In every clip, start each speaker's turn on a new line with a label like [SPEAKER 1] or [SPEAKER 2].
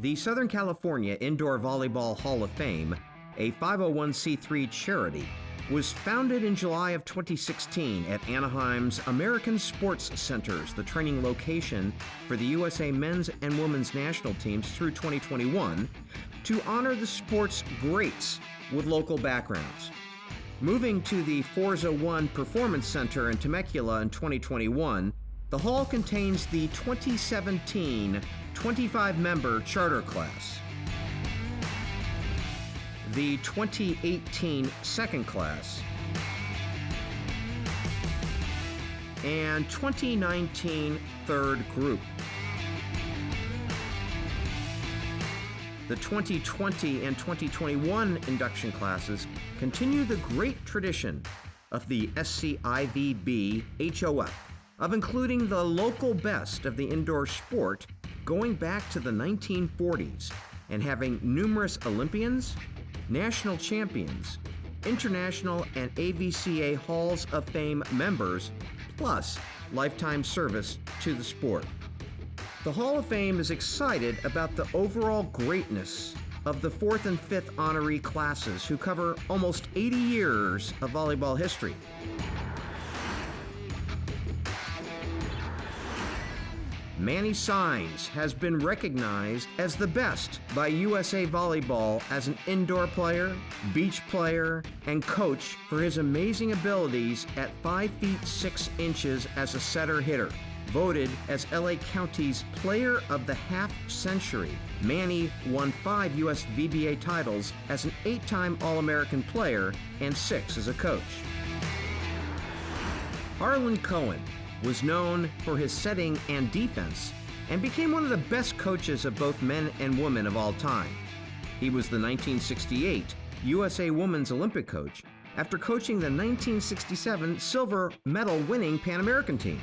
[SPEAKER 1] The Southern California Indoor Volleyball Hall of Fame, a 501c3 charity, was founded in July of 2016 at Anaheim's American Sports Centers, the training location for the USA men's and women's national teams through 2021, to honor the sport's greats with local backgrounds. Moving to the Forza One Performance Center in Temecula in 2021, the hall contains the 2017 25-member charter class, the 2018 second class, and 2019 third group. The 2020 and 2021 induction classes continue the great tradition of the SCIVB HOF of including the local best of the indoor sport going back to the 1940s and having numerous Olympians, national champions, international and AVCA Halls of Fame members, plus lifetime service to the sport. The Hall of Fame is excited about the overall greatness of the 4th and 5th honoree classes who cover almost 80 years of volleyball history. Manny Saenz has been recognized as the best by USA Volleyball as an indoor player, beach player, and coach for his amazing abilities at 5 feet 6 inches as a setter hitter. Voted as LA County's Player of the Half Century, Manny won 5 US VBA titles as an 8-time All-American player and 6 as a coach. Harlan Cohen was known for his setting and defense and became one of the best coaches of both men and women of all time. He was the 1968 USA Women's Olympic coach after coaching the 1967 silver medal winning Pan American team.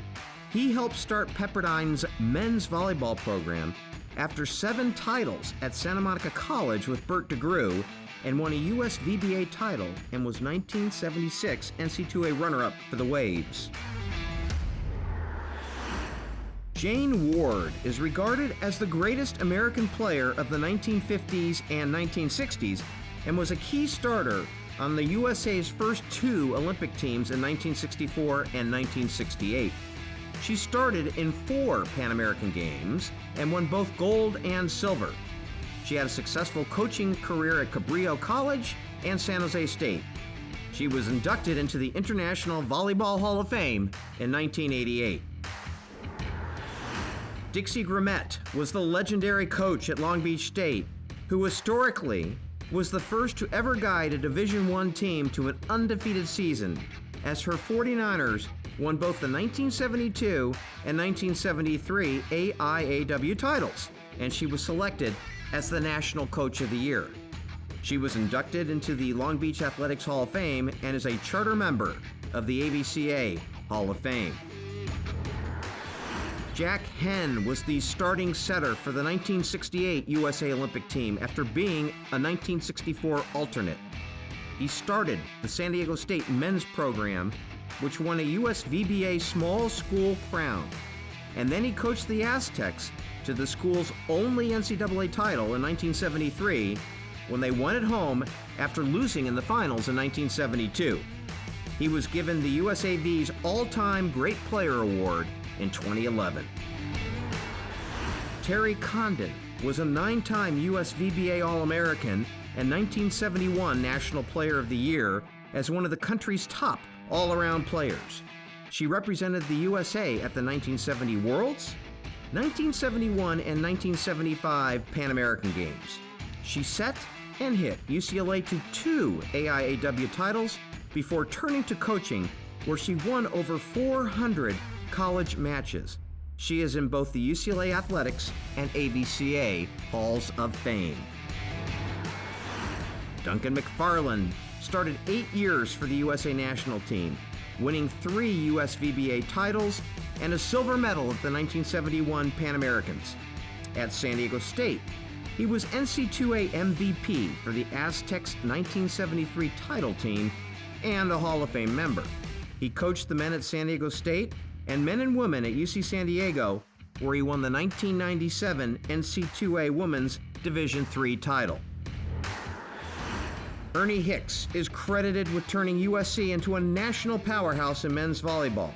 [SPEAKER 1] He helped start Pepperdine's men's volleyball program after 7 titles at Santa Monica College with Bert DeGrew and won a US VBA title and was 1976 NC2A runner-up for the Waves. Jane Ward is regarded as the greatest American player of the 1950s and 1960s and was a key starter on the USA's first 2 Olympic teams in 1964 and 1968. She started in 4 Pan American Games and won both gold and silver. She had a successful coaching career at Cabrillo College and San Jose State. She was inducted into the International Volleyball Hall of Fame in 1988. Dixie Grimmett was the legendary coach at Long Beach State, who historically was the first to ever guide a Division I team to an undefeated season, as her 49ers won both the 1972 and 1973 AIAW titles, and she was selected as the National Coach of the Year. She was inducted into the Long Beach Athletics Hall of Fame and is a charter member of the AVCA Hall of Fame. Jack Henn was the starting setter for the 1968 USA Olympic team after being a 1964 alternate. He started the San Diego State men's program, which won a US VBA small school crown, and then he coached the Aztecs to the school's only NCAA title in 1973 when they won at home after losing in the finals in 1972. He was given the USAV's All-Time Great Player Award in 2011. Terry Condon was a 9-time US VBA All-American and 1971 National Player of the Year as one of the country's top all-around players. She represented the USA at the 1970 Worlds, 1971 and 1975 Pan American Games. She set and hit UCLA to 2 AIAW titles before turning to coaching, where she won over 400 college matches. She is in both the UCLA Athletics and AVCA Halls of Fame. Duncan McFarland started 8 years for the USA national team, winning 3 US VBA titles and a silver medal at the 1971 Pan Americans. At San Diego State, he was NC2A MVP for the Aztecs 1973 title team and a Hall of Fame member. He coached the men at San Diego State and men and women at UC San Diego where he won the 1997 NC2A Women's Division III title. Ernie Hicks is credited with turning USC into a national powerhouse in men's volleyball.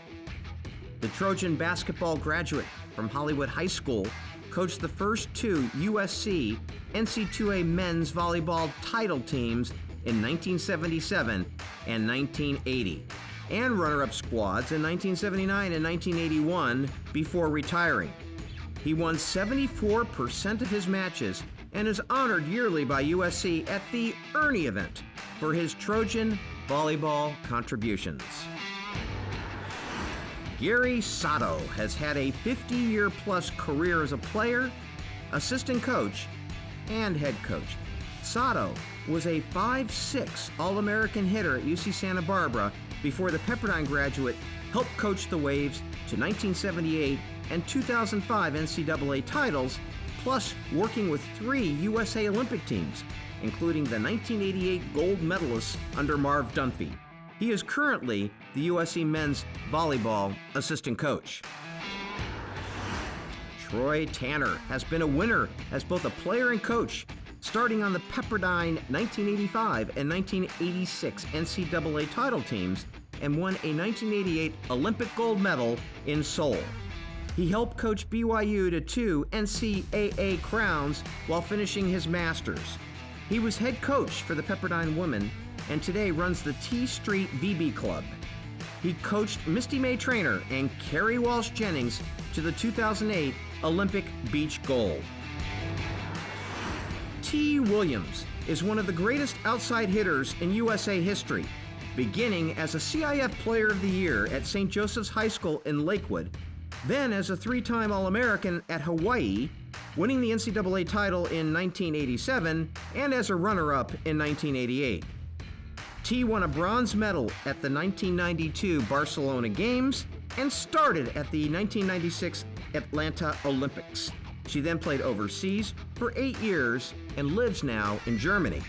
[SPEAKER 1] The Trojan basketball graduate from Hollywood High School coached the first two USC NC2A men's volleyball title teams in 1977 and 1980, and runner-up squads in 1979 and 1981 before retiring. He won 74% of his matches and is honored yearly by USC at the Ernie event for his Trojan volleyball contributions. Gary Sato has had a 50-year-plus career as a player, assistant coach, and head coach. Sato was a 5'6" All-American hitter at UC Santa Barbara before the Pepperdine graduate helped coach the Waves to 1978 and 2005 NCAA titles, plus working with 3 USA Olympic teams, including the 1988 gold medalists under Marv Dunphy. He is currently the USC men's volleyball assistant coach. Troy Tanner has been a winner as both a player and coach, starting on the Pepperdine 1985 and 1986 NCAA title teams, and won a 1988 Olympic gold medal in Seoul. He helped coach BYU to 2 NCAA crowns while finishing his master's. He was head coach for the Pepperdine women and today runs the T Street VB Club. He coached Misty May Traynor and Carrie Walsh Jennings to the 2008 Olympic beach gold. T. Williams is one of the greatest outside hitters in USA history, beginning as a CIF Player of the Year at St. Joseph's High School in Lakewood, then as a 3-time All-American at Hawaii, winning the NCAA title in 1987 and as a runner-up in 1988. T won a bronze medal at the 1992 Barcelona Games and started at the 1996 Atlanta Olympics. She then played overseas for 8 years and lives now in Germany.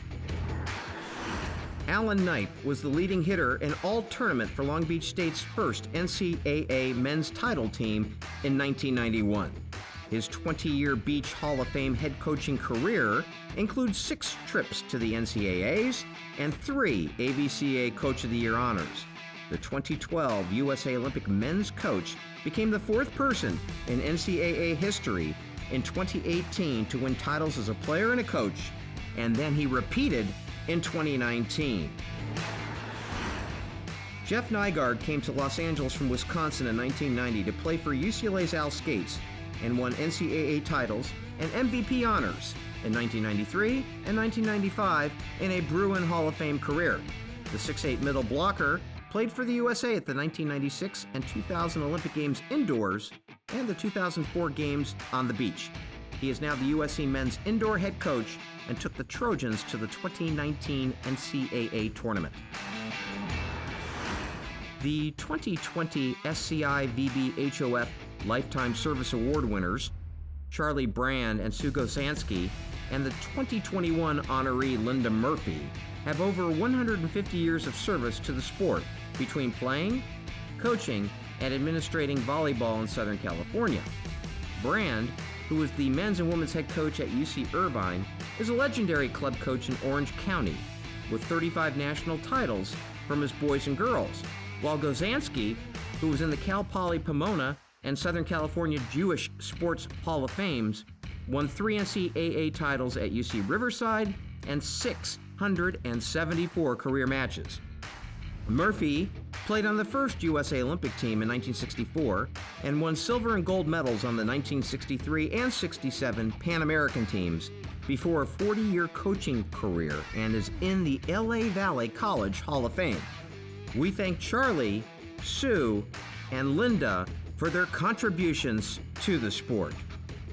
[SPEAKER 1] Alan Knipe was the leading hitter in all tournament for Long Beach State's first NCAA men's title team in 1991. His 20-year Beach Hall of Fame head coaching career includes 6 trips to the NCAAs and 3 AVCA Coach of the Year honors. The 2012 USA Olympic men's coach became the 4th person in NCAA history in 2018 to win titles as a player and a coach, and then he repeated in 2019. Jeff Nygaard came to Los Angeles from Wisconsin in 1990 to play for UCLA's Al Skates and won NCAA titles and MVP honors in 1993 and 1995 in a Bruin Hall of Fame career. The 6'8" middle blocker played for the USA at the 1996 and 2000 Olympic Games indoors and the 2004 Games on the beach. He is now the USC men's indoor head coach and took the Trojans to the 2019 NCAA tournament. The 2020 SCI VB HOF Lifetime Service Award winners, Charlie Brand and Sue Gosansky, and the 2021 honoree Linda Murphy, have over 150 years of service to the sport between playing, coaching, and administrating volleyball in Southern California. Brand, who was the men's and women's head coach at UC Irvine, is a legendary club coach in Orange County with 35 national titles from his boys and girls, while Gosansky, who was in the Cal Poly Pomona and Southern California Jewish Sports Hall of Fames, won 3 NCAA titles at UC Riverside and 674 career matches. Murphy played on the first USA Olympic team in 1964 and won silver and gold medals on the 1963 and 67 Pan American teams before a 40-year coaching career and is in the LA Valley College Hall of Fame. We thank Charlie, Sue, and Linda for their contributions to the sport.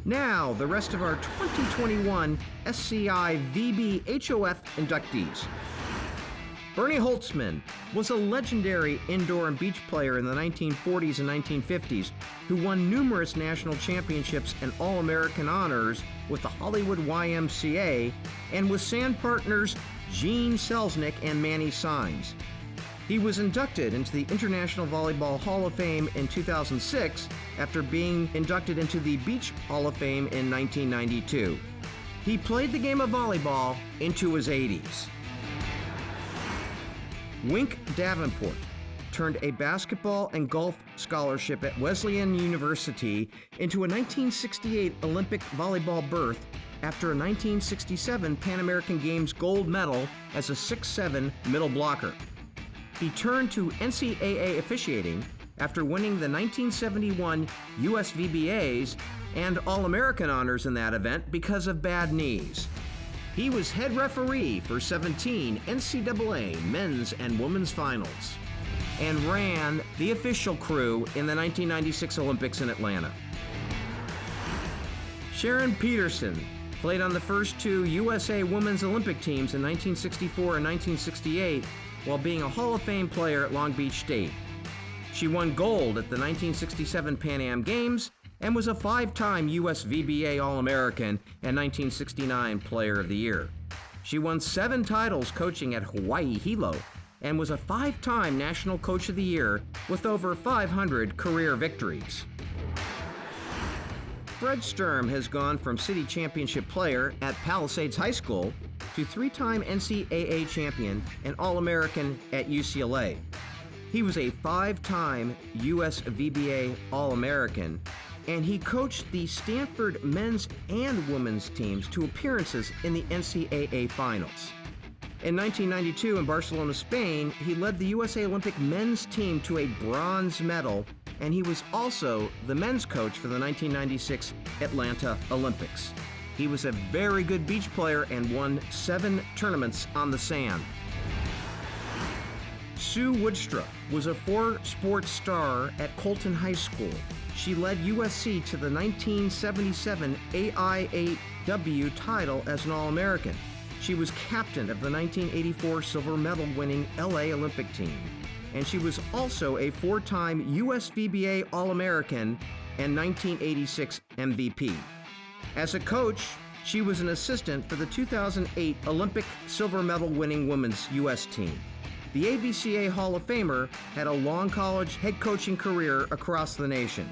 [SPEAKER 1] Now, the rest of our 2021 SCI VB HOF inductees. Bernie Holtzman was a legendary indoor and beach player in the 1940s and 1950s who won numerous national championships and All-American honors with the Hollywood YMCA and with sand partners Gene Selznick and Manny Sines. He was inducted into the International Volleyball Hall of Fame in 2006 after being inducted into the Beach Hall of Fame in 1992. He played the game of volleyball into his 80s. Wink Davenport turned a basketball and golf scholarship at Wesleyan University into a 1968 Olympic volleyball berth after a 1967 Pan American Games gold medal as a 6'7" middle blocker. He turned to NCAA officiating after winning the 1971 US VBAs and All-American honors in that event because of bad knees. He was head referee for 17 NCAA men's and women's finals and ran the official crew in the 1996 Olympics in Atlanta. Sharon Peterson played on the first two USA Women's Olympic teams in 1964 and 1968 while being a Hall of Fame player at Long Beach State. She won gold at the 1967 Pan Am Games and was a 5-time US VBA All-American and 1969 Player of the Year. She won 7 titles coaching at Hawaii Hilo and was a 5-time National Coach of the Year with over 500 career victories. Fred Sturm has gone from city championship player at Palisades High School to 3-time NCAA champion and All-American at UCLA. He was a 5-time US VBA All-American, and he coached the Stanford men's and women's teams to appearances in the NCAA finals. In 1992 in Barcelona, Spain, he led the USA Olympic men's team to a bronze medal, and he was also the men's coach for the 1996 Atlanta Olympics. He was a very good beach player and won 7 tournaments on the sand. Sue Woodstrup was a 4-sport star at Colton High School. She led USC to the 1977 AIAW title as an All-American. She was captain of the 1984 silver medal-winning LA Olympic team, and she was also a 4-time US VBA All-American and 1986 MVP. As a coach, she was an assistant for the 2008 Olympic silver medal-winning women's US team. The AVCA Hall of Famer had a long college head coaching career across the nation.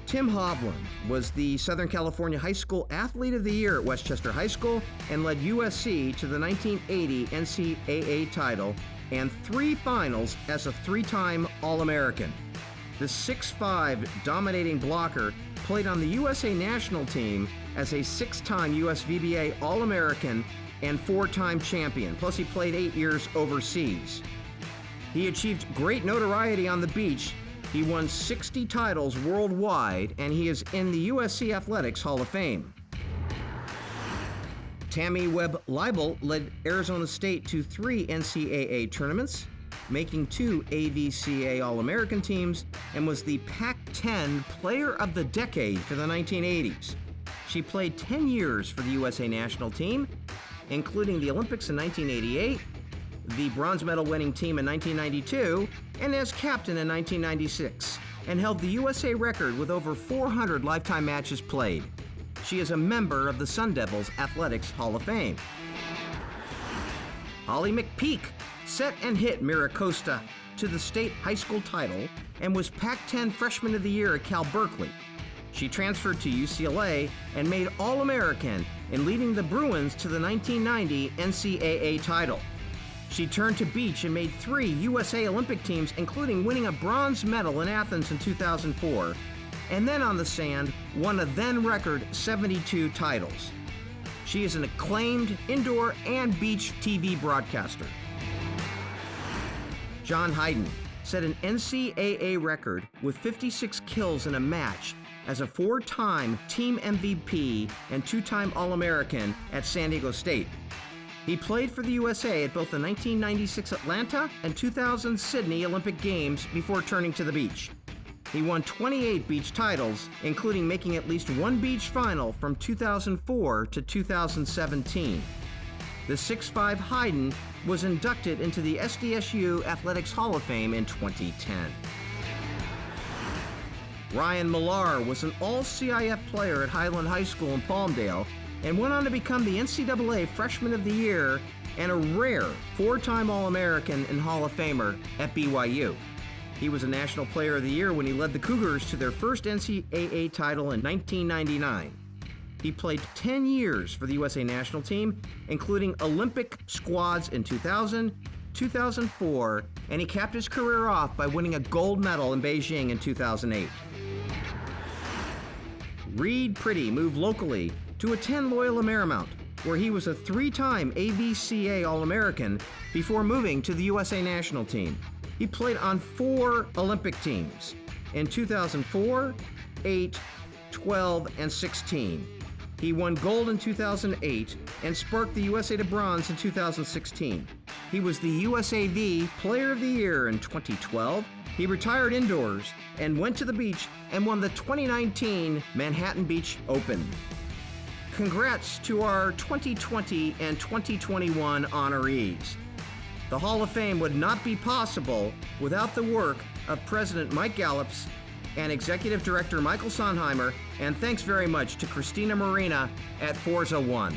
[SPEAKER 1] Tim Hovland was the Southern California High School Athlete of the Year at Westchester High School and led USC to the 1980 NCAA title and 3 finals as a 3-time All-American. The 6'5" dominating blocker played on the USA national team as a 6-time US VBA All-American and 4-time champion, plus he played 8 years overseas. He achieved great notoriety on the beach. He won 60 titles worldwide, and he is in the USC Athletics Hall of Fame. Tammy Webb-Leibel led Arizona State to 3 NCAA tournaments, making 2 AVCA All-American teams, and was the Pac-10 Player of the Decade for the 1980s. She played 10 years for the USA national team, including the Olympics in 1988, the bronze medal winning team in 1992, and as captain in 1996, and held the USA record with over 400 lifetime matches played. She is a member of the Sun Devils Athletics Hall of Fame. Holly McPeak set and hit Miracosta to the state high school title and was Pac-10 Freshman of the Year at Cal Berkeley. She transferred to UCLA and made All-American in leading the Bruins to the 1990 NCAA title. She turned to beach and made 3 USA Olympic teams, including winning a bronze medal in Athens in 2004, and then on the sand won a then-record 72 titles. She is an acclaimed indoor and beach TV broadcaster. John Hayden set an NCAA record with 56 kills in a match as a 4-time team MVP and 2-time All-American at San Diego State. He played for the USA at both the 1996 Atlanta and 2000 Sydney Olympic Games before turning to the beach. He won 28 beach titles, including making at least 1 beach final from 2004 to 2017. The 6'5" Hayden was inducted into the SDSU Athletics Hall of Fame in 2010. Ryan Millar was an all-CIF player at Highland High School in Palmdale and went on to become the NCAA Freshman of the Year and a rare 4-time All-American and Hall of Famer at BYU. He was a National Player of the Year when he led the Cougars to their first NCAA title in 1999. He played 10 years for the USA national team, including Olympic squads in 2000, 2004, and he capped his career off by winning a gold medal in Beijing in 2008. Reed Priddy moved locally to attend Loyola Marymount, where he was a 3-time AVCA All-American before moving to the USA national team. He played on 4 Olympic teams in 2004, 8, 12, and 16. He won gold in 2008 and sparked the USA to bronze in 2016. He was the USAV Player of the Year in 2012. He retired indoors and went to the beach and won the 2019 Manhattan Beach Open. Congrats to our 2020 and 2021 honorees. The Hall of Fame would not be possible without the work of President Mike Gallups and Executive Director Michael Sonheimer, and thanks very much to Christina Marina at Forza One.